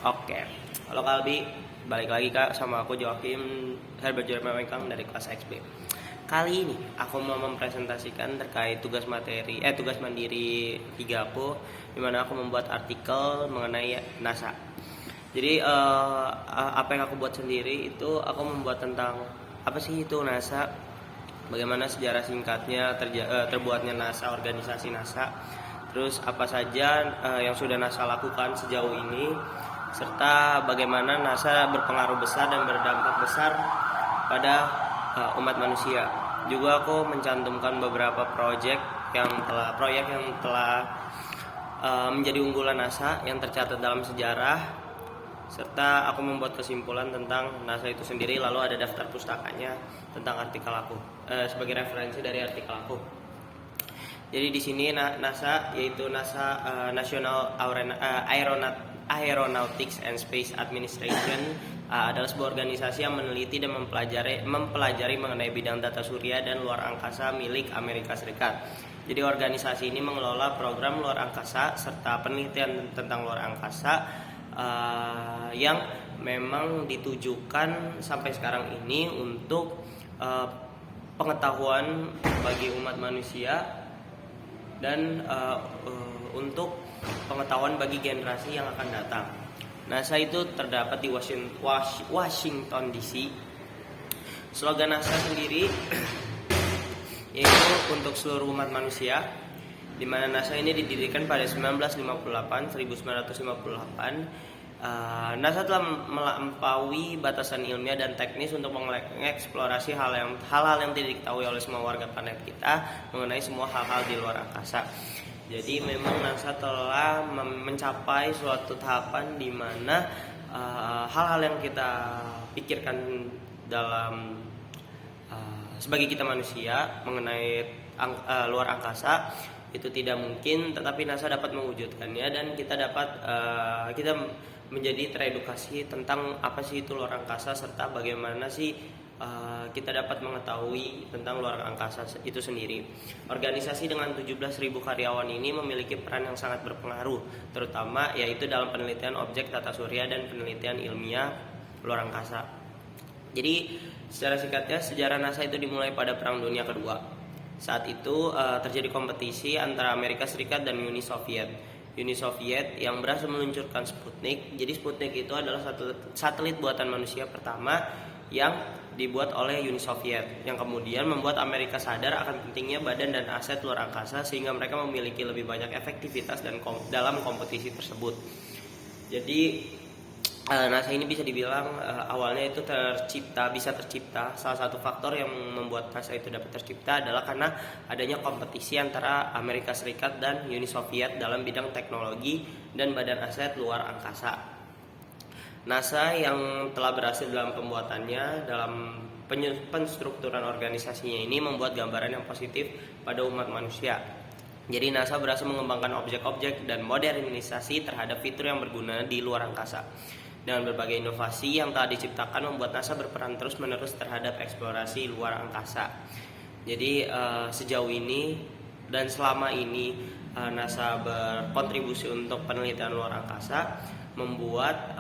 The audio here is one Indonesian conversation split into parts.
Oke, halo Kalbi, balik lagi Kak sama aku Joakim Herbert Jeremawengkang dari kelas XB. Kali ini aku mau mempresentasikan terkait tugas mandiri 3 aku, dimana aku membuat artikel mengenai NASA. Jadi apa yang aku buat sendiri itu aku membuat tentang apa sih itu NASA, bagaimana sejarah singkatnya terbuatnya NASA, organisasi NASA, terus apa saja yang sudah NASA lakukan sejauh ini, serta bagaimana NASA berpengaruh besar dan berdampak besar pada umat manusia. Juga aku mencantumkan beberapa proyek yang telah menjadi unggulan NASA yang tercatat dalam sejarah, serta aku membuat kesimpulan tentang NASA itu sendiri. Lalu ada daftar pustakanya tentang artikel aku sebagai referensi dari artikel aku. Jadi di sini NASA yaitu NASA National Aeronautics and Space Administration adalah sebuah organisasi yang meneliti dan mempelajari mengenai bidang tata surya dan luar angkasa milik Amerika Serikat. Jadi organisasi ini mengelola program luar angkasa serta penelitian tentang luar angkasa yang memang ditujukan sampai sekarang ini untuk pengetahuan bagi umat manusia dan untuk pengetahuan bagi generasi yang akan datang. NASA itu terdapat di Washington DC. Slogan NASA sendiri yaitu untuk seluruh umat manusia, di mana NASA ini didirikan pada 1958. NASA telah melampaui batasan ilmiah dan teknis untuk mengeksplorasi hal-hal yang tidak diketahui oleh semua warga planet kita mengenai semua hal-hal di luar angkasa. Jadi memang NASA telah mencapai suatu tahapan di mana hal-hal yang kita pikirkan dalam sebagai kita manusia mengenai luar angkasa itu tidak mungkin, tetapi NASA dapat mewujudkannya dan kita menjadi teredukasi tentang apa sih itu luar angkasa, serta bagaimana sih kita dapat mengetahui tentang luar angkasa itu sendiri. Organisasi dengan 17.000 karyawan ini memiliki peran yang sangat berpengaruh, terutama yaitu dalam penelitian objek tata surya dan penelitian ilmiah luar angkasa. Jadi secara singkatnya, sejarah NASA itu dimulai pada Perang Dunia Kedua. Saat itu terjadi kompetisi antara Amerika Serikat dan Uni Soviet. Uni Soviet yang berhasil meluncurkan Sputnik. Jadi Sputnik itu adalah satelit buatan manusia pertama yang dibuat oleh Uni Soviet, yang kemudian membuat Amerika sadar akan pentingnya badan dan aset luar angkasa, sehingga mereka memiliki lebih banyak efektivitas dalam kompetisi tersebut. Jadi NASA ini bisa dibilang awalnya itu bisa tercipta. Salah satu faktor yang membuat NASA itu dapat tercipta adalah karena adanya kompetisi antara Amerika Serikat dan Uni Soviet dalam bidang teknologi dan badan aset luar angkasa. NASA yang telah berhasil dalam pembuatannya, dalam penstrukturan organisasinya ini membuat gambaran yang positif pada umat manusia. Jadi NASA berhasil mengembangkan objek-objek dan modernisasi terhadap fitur yang berguna di luar angkasa. Dengan berbagai inovasi yang telah diciptakan membuat NASA berperan terus-menerus terhadap eksplorasi luar angkasa. Jadi sejauh ini dan selama ini NASA berkontribusi untuk penelitian luar angkasa, membuat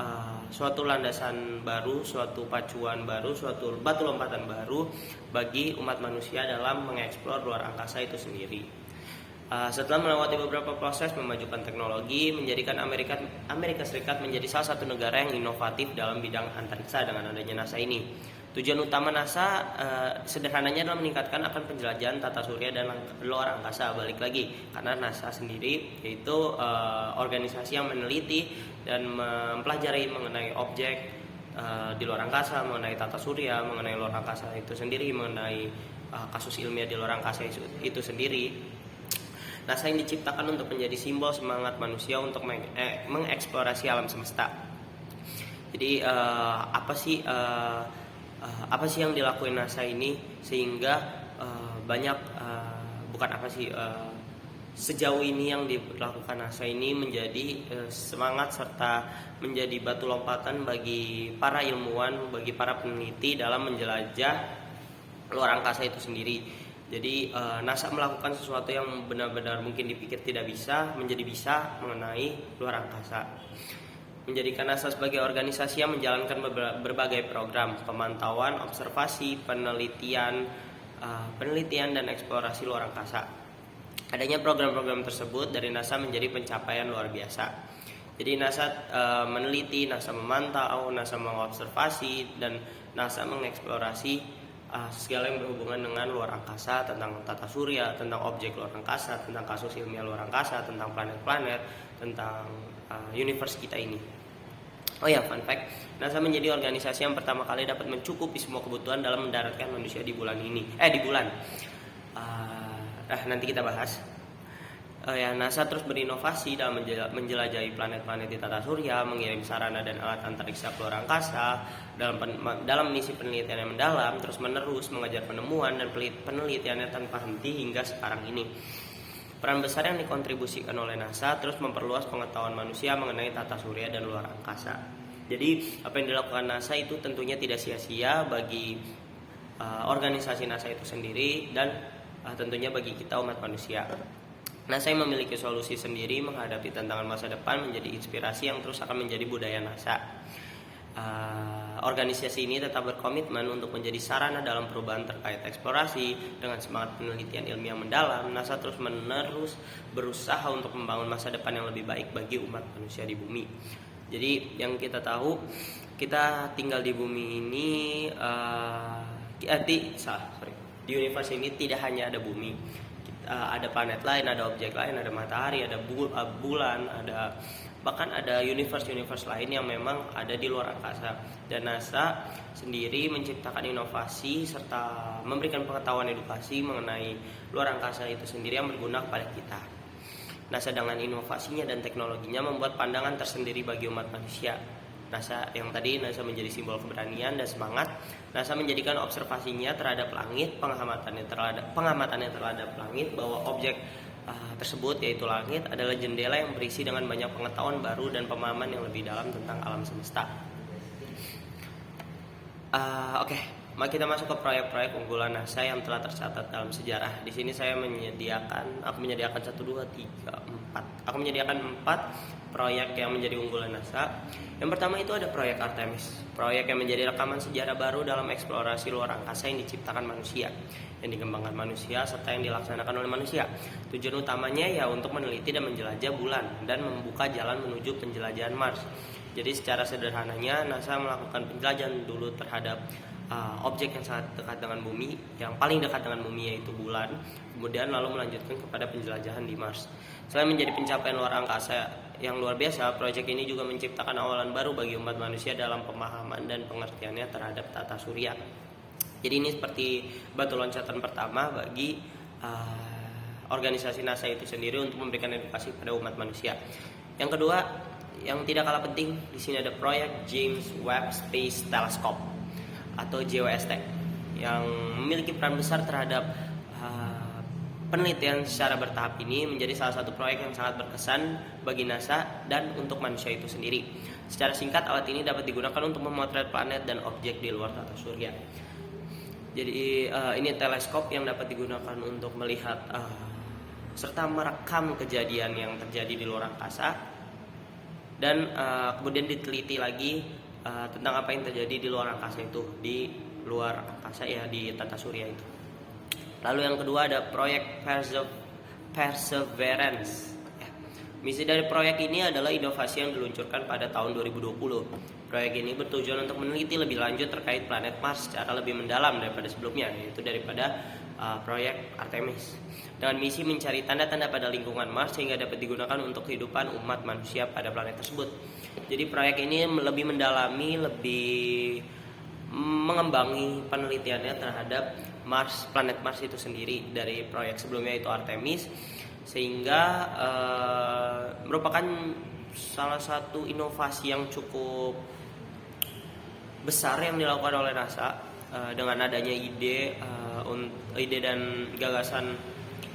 suatu landasan baru, suatu pacuan baru, suatu batu lompatan baru bagi umat manusia dalam mengeksplor luar angkasa itu sendiri. Setelah melewati beberapa proses memajukan teknologi, menjadikan Amerika Serikat menjadi salah satu negara yang inovatif dalam bidang antariksa dengan adanya NASA ini. Tujuan utama NASA sederhananya adalah meningkatkan akan penjelajahan tata surya dan luar angkasa. Balik lagi, karena NASA sendiri yaitu organisasi yang meneliti dan mempelajari mengenai objek di luar angkasa, mengenai tata surya, mengenai luar angkasa itu sendiri, mengenai kasus ilmiah di luar angkasa itu sendiri. NASA yang diciptakan untuk menjadi simbol semangat manusia untuk mengeksplorasi alam semesta. Jadi apa sih yang dilakukan NASA ini sehingga sejauh ini yang dilakukan NASA ini menjadi semangat serta menjadi batu lompatan bagi para ilmuwan, bagi para peneliti dalam menjelajah luar angkasa itu sendiri. Jadi NASA melakukan sesuatu yang benar-benar mungkin dipikir tidak bisa menjadi bisa mengenai luar angkasa. menjadikan NASA sebagai organisasi yang menjalankan berbagai program pemantauan, observasi, penelitian dan eksplorasi luar angkasa. Adanya program-program tersebut dari NASA menjadi pencapaian luar biasa. Jadi NASA meneliti, NASA memantau, NASA mengobservasi, dan NASA mengeksplorasi segala yang berhubungan dengan luar angkasa, tentang tata surya, tentang objek luar angkasa, tentang kasus ilmiah luar angkasa, tentang planet-planet, tentang universe kita ini. Oh ya, fun fact, NASA menjadi organisasi yang pertama kali dapat mencukupi semua kebutuhan dalam mendaratkan manusia di bulan ini. Nanti kita bahas. NASA terus berinovasi dalam menjelajahi planet-planet di tata surya, mengirim sarana dan alat antariksa ke luar angkasa dalam misi penelitian yang mendalam, terus menerus mengajar penemuan dan penelitiannya tanpa henti hingga sekarang ini. Peran besar yang dikontribusikan oleh NASA terus memperluas pengetahuan manusia mengenai tata surya dan luar angkasa. Jadi apa yang dilakukan NASA itu tentunya tidak sia-sia bagi organisasi NASA itu sendiri dan tentunya bagi kita umat manusia. NASA yang memiliki solusi sendiri menghadapi tantangan masa depan menjadi inspirasi yang terus akan menjadi budaya NASA. Organisasi ini tetap berkomitmen untuk menjadi sarana dalam perubahan terkait eksplorasi. Dengan semangat penelitian ilmiah mendalam, NASA terus-menerus berusaha untuk membangun masa depan yang lebih baik bagi umat manusia di bumi. Jadi yang kita tahu, kita tinggal di bumi ini di universe ini tidak hanya ada bumi. Ada planet lain, ada objek lain, ada matahari, ada bulan, bahkan ada universe lain yang memang ada di luar angkasa. Dan NASA sendiri menciptakan inovasi serta memberikan pengetahuan edukasi mengenai luar angkasa itu sendiri yang berguna kepada kita. NASA dengan inovasinya dan teknologinya membuat pandangan tersendiri bagi umat manusia. NASA menjadi simbol keberanian dan semangat. NASA menjadikan observasinya terhadap langit, pengamatannya terhadap langit, bahwa objek tersebut yaitu langit adalah jendela yang berisi dengan banyak pengetahuan baru dan pemahaman yang lebih dalam tentang alam semesta. Mari kita masuk ke proyek-proyek unggulan NASA yang telah tercatat dalam sejarah. Di sini aku menyediakan 4 proyek yang menjadi unggulan NASA. Yang pertama itu ada proyek Artemis, proyek yang menjadi rekaman sejarah baru dalam eksplorasi luar angkasa yang diciptakan manusia, yang dikembangkan manusia serta yang dilaksanakan oleh manusia. Tujuan utamanya ya untuk meneliti dan menjelajah bulan dan membuka jalan menuju penjelajahan Mars. Jadi secara sederhananya NASA melakukan penjelajahan dulu terhadap objek yang sangat dekat dengan bumi, yang paling dekat dengan bumi yaitu bulan, kemudian lalu melanjutkan kepada penjelajahan di Mars. Selain menjadi pencapaian luar angkasa yang luar biasa, proyek ini juga menciptakan awalan baru bagi umat manusia dalam pemahaman dan pengertiannya terhadap tata surya. Jadi ini seperti batu loncatan pertama bagi organisasi NASA itu sendiri untuk memberikan edukasi pada umat manusia. Yang kedua, yang tidak kalah penting, di sini ada proyek James Webb Space Telescope atau JWST yang memiliki peran besar terhadap penelitian secara bertahap. Ini menjadi salah satu proyek yang sangat berkesan bagi NASA dan untuk manusia itu sendiri. Secara singkat, alat ini dapat digunakan untuk memotret planet dan objek di luar tata surya. Jadi ini teleskop yang dapat digunakan untuk melihat serta merekam kejadian yang terjadi di luar angkasa, dan kemudian diteliti lagi tentang apa yang terjadi di luar angkasa itu, di luar angkasa ya, di tata surya itu. Lalu yang kedua ada proyek Perseverance. Misi dari proyek ini adalah inovasi yang diluncurkan pada tahun 2020. Proyek ini bertujuan untuk meneliti lebih lanjut terkait planet Mars secara lebih mendalam daripada sebelumnya, yaitu daripada proyek Artemis, dengan misi mencari tanda-tanda pada lingkungan Mars sehingga dapat digunakan untuk kehidupan umat manusia pada planet tersebut. Jadi proyek ini lebih mendalami, lebih mengembangi penelitiannya terhadap Mars, planet Mars itu sendiri dari proyek sebelumnya itu Artemis, sehingga merupakan salah satu inovasi yang cukup besar yang dilakukan oleh NASA dengan adanya ide dan gagasan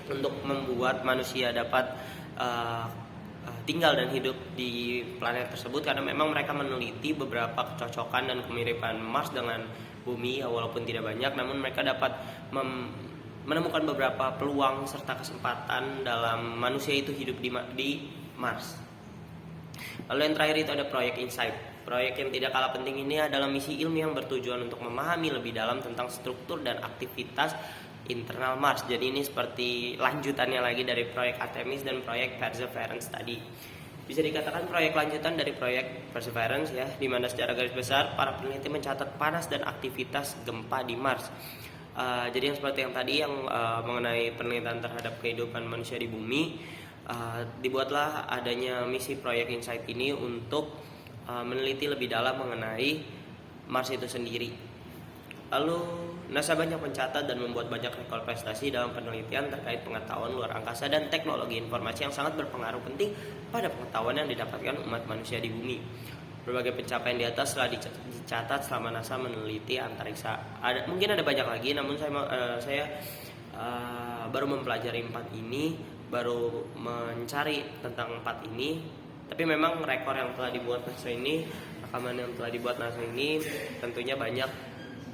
untuk membuat manusia dapat tinggal dan hidup di planet tersebut, karena memang mereka meneliti beberapa kecocokan dan kemiripan Mars dengan bumi, walaupun tidak banyak, namun mereka dapat menemukan beberapa peluang serta kesempatan dalam manusia itu hidup di Mars. Lalu yang terakhir itu ada proyek Insight. Proyek yang tidak kalah penting ini adalah misi ilmiah yang bertujuan untuk memahami lebih dalam tentang struktur dan aktivitas internal Mars. Jadi ini seperti lanjutannya lagi dari proyek Artemis dan proyek Perseverance tadi. Bisa dikatakan proyek lanjutan dari proyek Perseverance ya, di mana secara garis besar para peneliti mencatat panas dan aktivitas gempa di Mars. Jadi yang seperti yang tadi yang mengenai penelitian terhadap kehidupan manusia di bumi, dibuatlah adanya misi proyek Insight ini untuk meneliti lebih dalam mengenai Mars itu sendiri. Lalu NASA banyak mencatat dan membuat banyak rekor prestasi dalam penelitian terkait pengetahuan luar angkasa dan teknologi informasi yang sangat berpengaruh penting pada pengetahuan yang didapatkan umat manusia di bumi. Berbagai pencapaian di atas telah dicatat selama NASA meneliti antariksa. Mungkin ada banyak lagi, namun saya baru mempelajari 4 ini, baru mencari tentang 4 ini. Tapi memang rekor yang telah dibuat NASA ini, rekaman yang telah dibuat NASA ini tentunya banyak,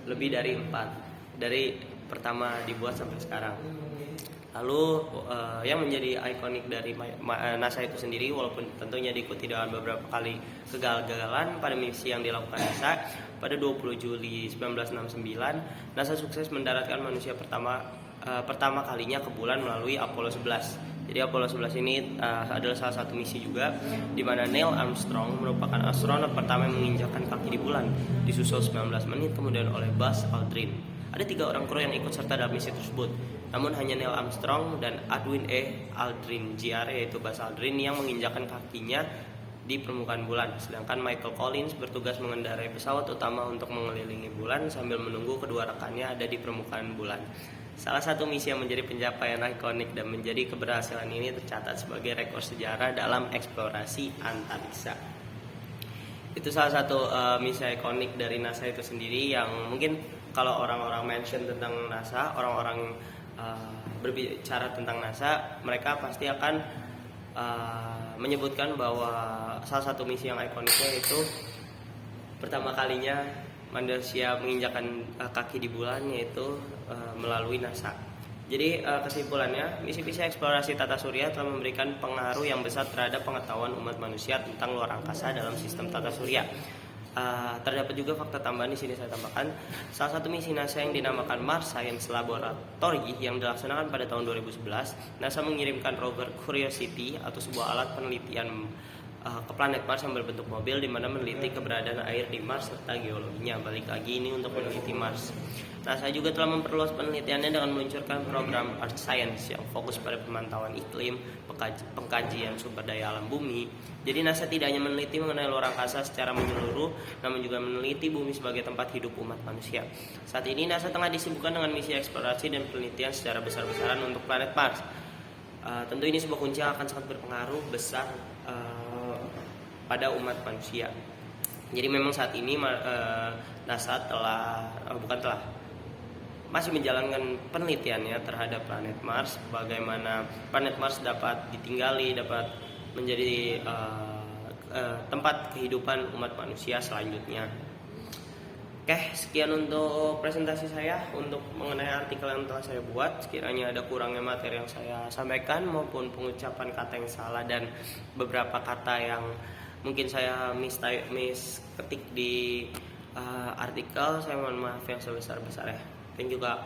lebih dari 4 dari pertama dibuat sampai sekarang. Lalu yang menjadi ikonik dari NASA itu sendiri, walaupun tentunya diikuti dengan beberapa kali kegagalan pada misi yang dilakukan NASA, pada 20 Juli 1969 NASA sukses mendaratkan manusia pertama kalinya ke bulan melalui Apollo 11. Jadi Apollo 11 ini adalah salah satu misi juga di mana Neil Armstrong merupakan astronot pertama yang menginjakkan kaki di bulan, disusul 19 menit kemudian oleh Buzz Aldrin. Ada 3 orang kru yang ikut serta dalam misi tersebut. Namun hanya Neil Armstrong dan Edwin Aldrin Jr. yaitu Buzz Aldrin yang menginjakkan kakinya di permukaan bulan, sedangkan Michael Collins bertugas mengendarai pesawat utama untuk mengelilingi bulan sambil menunggu kedua rekannya ada di permukaan bulan. Salah satu misi yang menjadi pencapaian ikonik dan menjadi keberhasilan ini tercatat sebagai rekor sejarah dalam eksplorasi antariksa. Itu salah satu misi ikonik dari NASA itu sendiri yang mungkin kalau orang-orang mention tentang NASA, orang-orang berbicara tentang NASA, mereka pasti akan menyebutkan bahwa salah satu misi yang ikoniknya itu pertama kalinya manusia menginjakkan kaki di bulan, yaitu melalui NASA. Jadi kesimpulannya, misi-misi eksplorasi tata surya telah memberikan pengaruh yang besar terhadap pengetahuan umat manusia tentang luar angkasa dalam sistem tata surya. Terdapat juga fakta tambahan di sini saya tambahkan. Salah satu misi NASA yang dinamakan Mars Science Laboratory yang dilaksanakan pada tahun 2011, NASA mengirimkan rover Curiosity atau sebuah alat penelitian ke planet Mars yang berbentuk mobil, di mana meneliti keberadaan air di Mars serta geologinya. Balik lagi ini untuk meneliti Mars. NASA juga telah memperluas penelitiannya dengan meluncurkan program Earth Science yang fokus pada pemantauan iklim, pengkajian sumber daya alam bumi. Jadi NASA tidak hanya meneliti mengenai luar angkasa secara menyeluruh, namun juga meneliti bumi sebagai tempat hidup umat manusia. Saat ini NASA tengah disibukkan dengan misi eksplorasi dan penelitian secara besar-besaran untuk planet Mars. Tentu ini sebuah kunci yang akan sangat berpengaruh besar pada umat manusia. Jadi memang saat ini NASA masih menjalankan penelitiannya terhadap planet Mars, bagaimana planet Mars dapat ditinggali, dapat menjadi tempat kehidupan umat manusia selanjutnya. Oke, sekian untuk presentasi saya untuk mengenai artikel yang telah saya buat. Sekiranya ada kurangnya materi yang saya sampaikan maupun pengucapan kata yang salah dan beberapa kata yang mungkin saya misketik di artikel, saya mohon maaf yang sebesar-besarnya. Dan juga